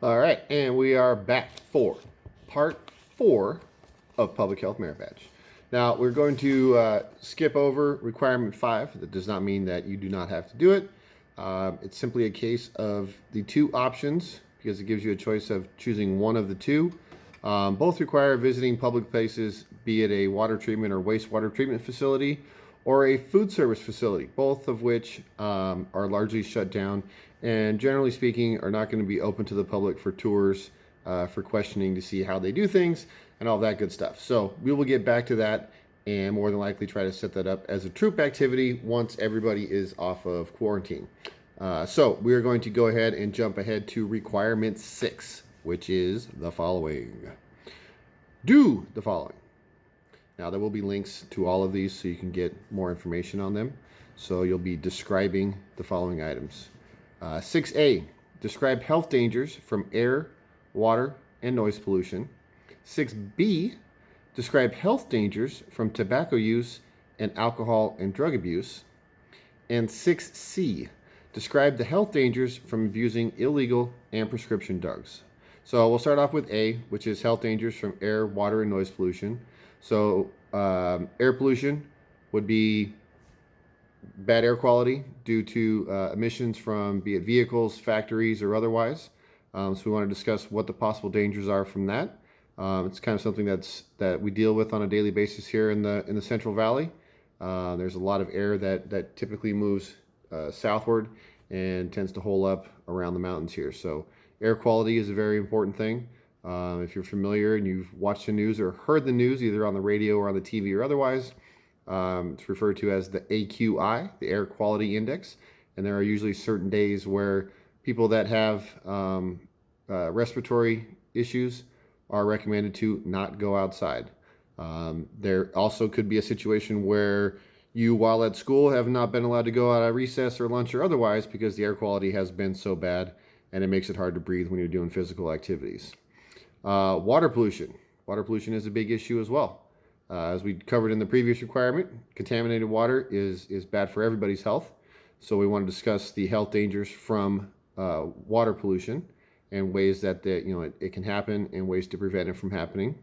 All right, and we are back for part 4 of Public Health Merit Badge. Now, we're going to skip over requirement 5. That does not mean that you do not have to do it. It's simply a case of the two options because it gives you a choice of choosing one of the two. Both require visiting public places, be it a water treatment or wastewater treatment facility or a food service facility, both of which are largely shut down and generally speaking are not going to be open to the public for tours, for questioning to see how they do things and all that good stuff. So we will get back to that and more than likely try to set that up as a troop activity once everybody is off of quarantine. So we are going to go ahead and jump ahead to requirement 6, which is the following. Do the following. Now there will be links to all of these so you can get more information on them. So you'll be describing the following items. 6A, describe health dangers from air, water, and noise pollution. 6B, describe health dangers from tobacco use and alcohol and drug abuse. And 6C, describe the health dangers from abusing illegal and prescription drugs. So we'll start off with A, which is health dangers from air, water, and noise pollution. So air pollution would be bad air quality due to emissions from be it vehicles, factories, or otherwise. So we want to discuss what the possible dangers are from that. It's kind of something that we deal with on a daily basis here in the Central Valley. There's a lot of air that typically moves southward and tends to hole up around the mountains here. So air quality is a very important thing. If you're familiar and you've watched the news or heard the news either on the radio or on the TV or otherwise, it's referred to as the AQI, the Air Quality Index. And there are usually certain days where people that have respiratory issues are recommended to not go outside. There also could be a situation where you, while at school, have not been allowed to go out at recess or lunch or otherwise because the air quality has been so bad and it makes it hard to breathe when you're doing physical activities. Water pollution. Water pollution is a big issue as well. As we covered in the previous requirement, contaminated water is bad for everybody's health. So we want to discuss the health dangers from water pollution and ways that it can happen and ways to prevent it from happening.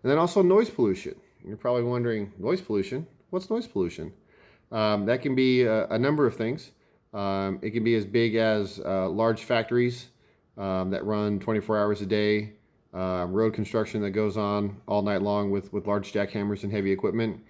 And then also noise pollution. You're probably wondering, noise pollution? What's noise pollution? That can be a number of things. It can be as big as large factories that run 24 hours a day, road construction that goes on all night long with large jackhammers and heavy equipment,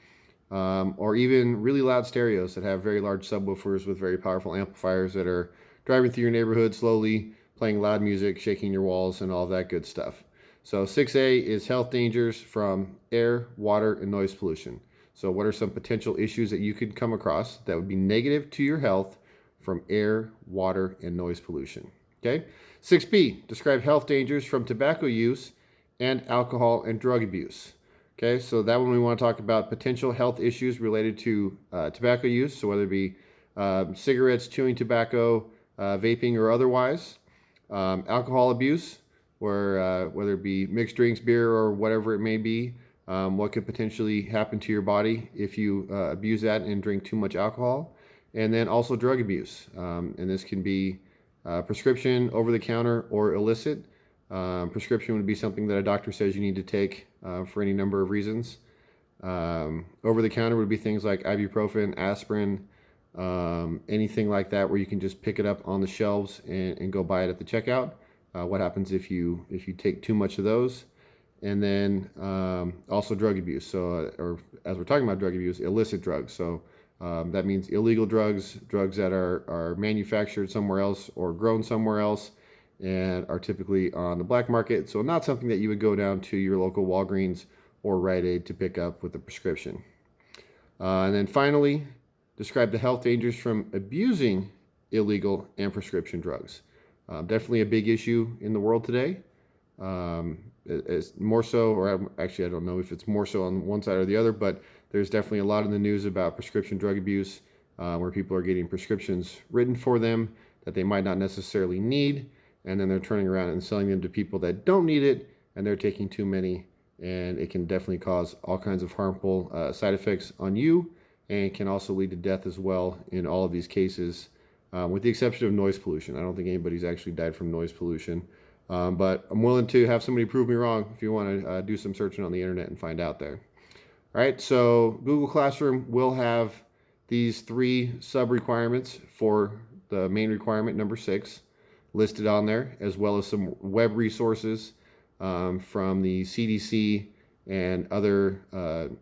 or even really loud stereos that have very large subwoofers with very powerful amplifiers that are driving through your neighborhood slowly, playing loud music, shaking your walls, and all that good stuff. So 6A is health dangers from air, water, and noise pollution. So what are some potential issues that you could come across that would be negative to your health from air, water, and noise pollution? Okay. 6B, describe health dangers from tobacco use and alcohol and drug abuse. Okay, so that one we want to talk about potential health issues related to tobacco use, so whether it be cigarettes, chewing tobacco, vaping, or otherwise. Alcohol abuse, where whether it be mixed drinks, beer, or whatever it may be, what could potentially happen to your body if you abuse that and drink too much alcohol. And then also drug abuse, and this can be prescription, over-the-counter, or illicit. Prescription would be something that a doctor says you need to take for any number of reasons. Over-the-counter would be things like ibuprofen, aspirin, anything like that where you can just pick it up on the shelves and go buy it at the checkout. What happens if you take too much of those? And then also drug abuse. So, or as we're talking about drug abuse, illicit drugs. So that means illegal drugs, drugs that are manufactured somewhere else or grown somewhere else and are typically on the black market. So not something that you would go down to your local Walgreens or Rite Aid to pick up with a prescription. And then finally, describe the health dangers from abusing illegal and prescription drugs. Definitely a big issue in the world today. It's more so, or actually I don't know if it's more so on one side or the other, but there's definitely a lot in the news about prescription drug abuse, where people are getting prescriptions written for them that they might not necessarily need, and then they're turning around and selling them to people that don't need it, and they're taking too many, and it can definitely cause all kinds of harmful side effects on you, and can also lead to death as well in all of these cases, with the exception of noise pollution. I don't think anybody's actually died from noise pollution. But I'm willing to have somebody prove me wrong if you want to do some searching on the internet and find out there. All right, so Google Classroom will have these 3 sub requirements for the main requirement number 6 listed on there, as well as some web resources from the CDC and other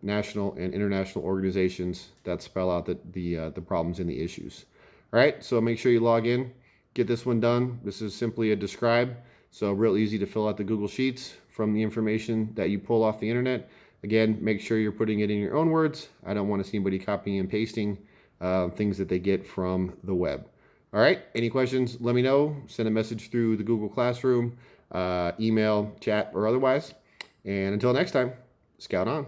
national and international organizations that spell out the problems and the issues. All right, so make sure you log in, get this one done. This is simply a describe, so real easy to fill out the Google Sheets from the information that you pull off the internet. Again, make sure you're putting it in your own words. I don't want to see anybody copying and pasting things that they get from the web. All right, any questions, let me know. Send a message through the Google Classroom, email, chat, or otherwise. And until next time, Scout on.